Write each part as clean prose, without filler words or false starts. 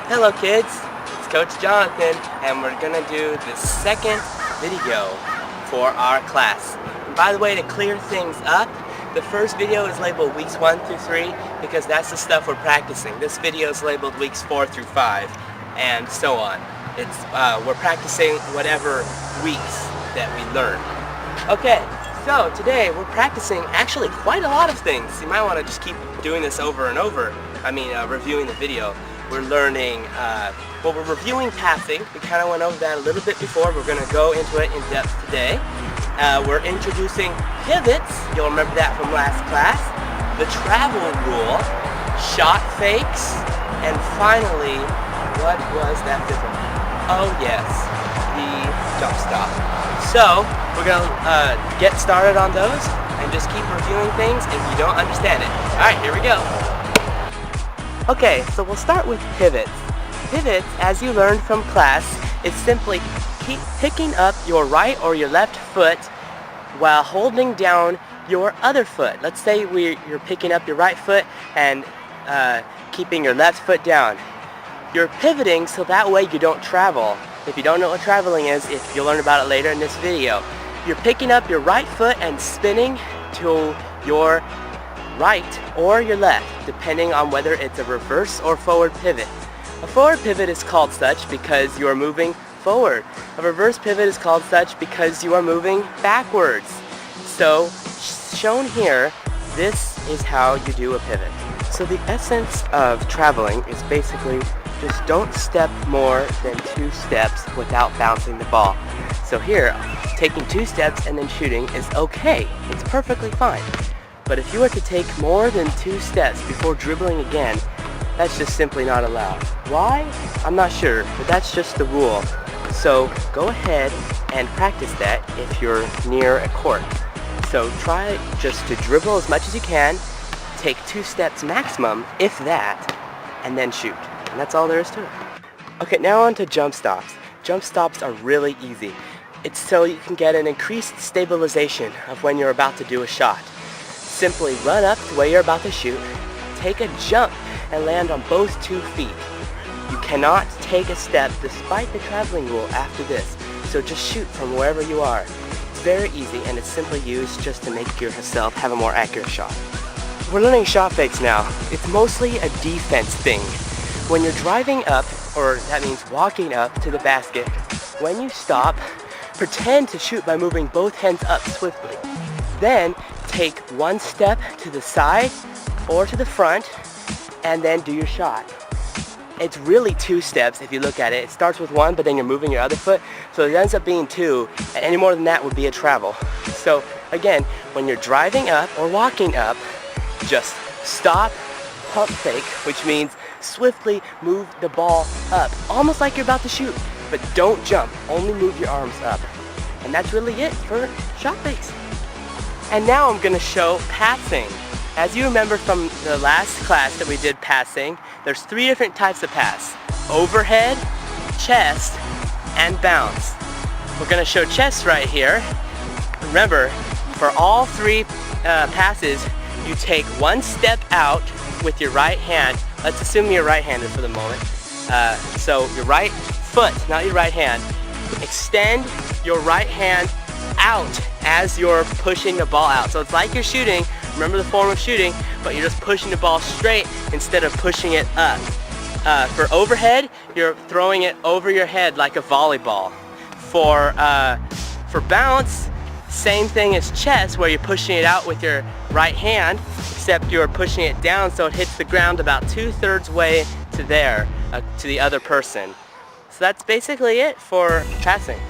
Hello kids, it's Coach Jonathan and we're gonna do the second video for our class. And by the way, to clear things up, the first video is labeled weeks 1 through 3 because that's the stuff we're practicing. This video is labeled weeks 4 through 5 and so on. We're practicing whatever weeks that we learn. Okay, so today we're practicing actually quite a lot of things. You might want to just keep doing this over and over. Reviewing the video. We're learning, we're reviewing passing. We kind of went over that a little bit before. We're going to go into it in depth today. We're introducing pivots. You'll remember that from last class. The travel rule, shot fakes, and finally, what was that fifth one? Oh yes, the jump stop. So, we're going to get started on those and just keep reviewing things if you don't understand it. Alright, here we go. Okay, so we'll start with pivots. Pivots, as you learned from class, is simply keep picking up your right or your left foot while holding down your other foot. Let's say you're picking up your right foot and keeping your left foot down. You're pivoting so that way you don't travel. If you don't know what traveling is, you'll learn about it later in this video. You're picking up your right foot and spinning to your right or your left, depending on whether it's a reverse or forward pivot. A forward pivot is called such because you are moving forward. A reverse pivot is called such because you are moving backwards. So, shown here, this is how you do a pivot. So the essence of traveling is basically just don't step more than 2 steps without bouncing the ball. So here, taking 2 steps and then shooting is okay. It's perfectly fine. But if you were to take more than 2 steps before dribbling again, that's just simply not allowed. Why? I'm not sure, but that's just the rule. So go ahead and practice that if you're near a court. So try just to dribble as much as you can, take 2 steps maximum, if that, and then shoot. And that's all there is to it. Okay, now on to jump stops. Jump stops are really easy. It's so you can get an increased stabilization of when you're about to do a shot. Simply run up to where you're about to shoot, take a jump, and land on both 2 feet. You cannot take a step despite the traveling rule after this, so just shoot from wherever you are. It's very easy and it's simply used just to make yourself have a more accurate shot. We're learning shot fakes now. It's mostly a defense thing. When you're driving up, or that means walking up to the basket, when you stop, pretend to shoot by moving both hands up swiftly. Then take 1 step to the side or to the front and then do your shot. It's really 2 steps if you look at it. It starts with 1 but then you're moving your other foot, so it ends up being 2, and any more than that would be a travel. So again, when you're driving up or walking up, just stop, pump fake, which means swiftly move the ball up, almost like you're about to shoot, but don't jump, only move your arms up. And that's really it for shot fakes. And now I'm going to show passing. As you remember from the last class that we did passing, there's 3 different types of pass. Overhead, chest, and bounce. We're going to show chest right here. Remember, for all 3 passes, you take 1 step out with your right hand. Let's assume you're right-handed for the moment. So your right foot, not your right hand. Extend your right hand out as you're pushing the ball out. So it's like you're shooting, remember the form of shooting, but you're just pushing the ball straight instead of pushing it up. For overhead, you're throwing it over your head like a volleyball. For bounce, same thing as chest, where you're pushing it out with your right hand, except you're pushing it down so it hits the ground about 2/3 way to to the other person. So that's basically it for passing.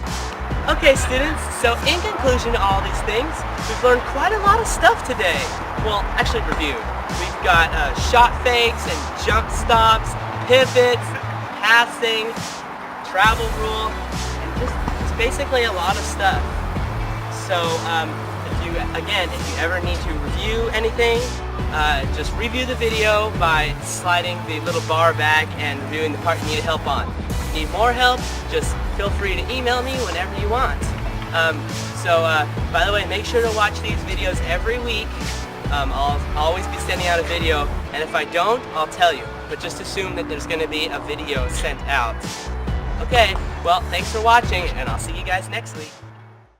Okay students, so in conclusion to all these things, we've learned quite a lot of stuff today. Well, actually reviewed. We've got shot fakes and jump stops, pivots, passing, travel rule, and just it's basically a lot of stuff. So if you ever need to review anything, just review the video by sliding the little bar back and reviewing the part you need help on. If you need more help, just feel free to email me whenever you want. By the way, make sure to watch these videos every week. I'll always be sending out a video, and if I don't, I'll tell you. but just assume that there's going to be a video sent out. Okay, well, thanks for watching, and I'll see you guys next week.